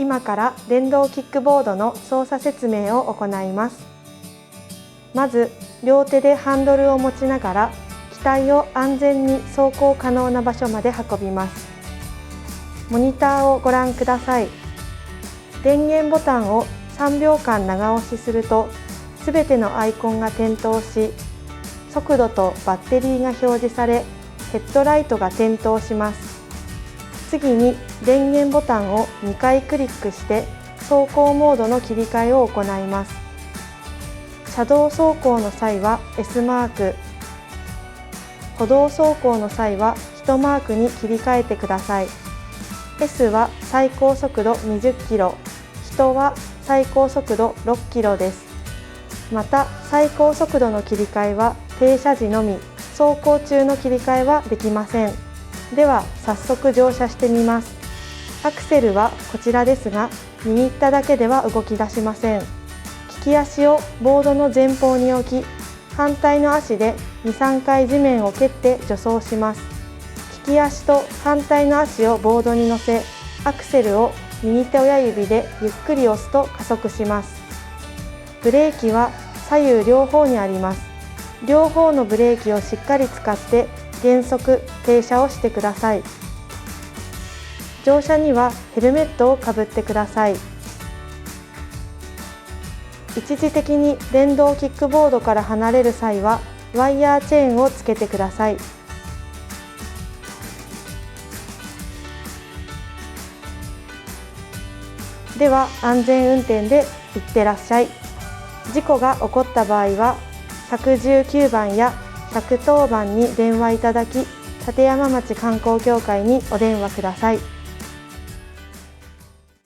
今から電動キックボードの操作説明を行います。まず両手でハンドルを持ちながら機体を安全に走行可能な場所まで運びます。モニターをご覧ください。電源ボタンを3秒間長押しするとすべてのアイコンが点灯し、速度とバッテリーが表示され、ヘッドライトが点灯します。次に電源ボタンを2回クリックして走行モードの切り替えを行います。車道走行の際は S マーク、歩道走行の際は1マークに切り替えてください。S は最高速度20キロ、人は最高速度6キロです。また最高速度の切り替えは停車時のみ、走行中の切り替えはできません。では早速乗車してみます。アクセルはこちらですが、握っただけでは動き出しません。利き足をボードの前方に置き、反対の足で 2,3 回地面を蹴って助走します。利き足と反対の足をボードに乗せ、アクセルを右手親指でゆっくり押すと加速します。ブレーキは左右両方にあります。両方のブレーキをしっかり使って減速・停車をしてください。乗車にはヘルメットをかぶってください。一時的に電動キックボードから離れる際はワイヤーチェーンをつけてください。では安全運転でいってらっしゃい。事故が起こった場合は119番や110番に電話いただき、立山町観光協会にお電話ください。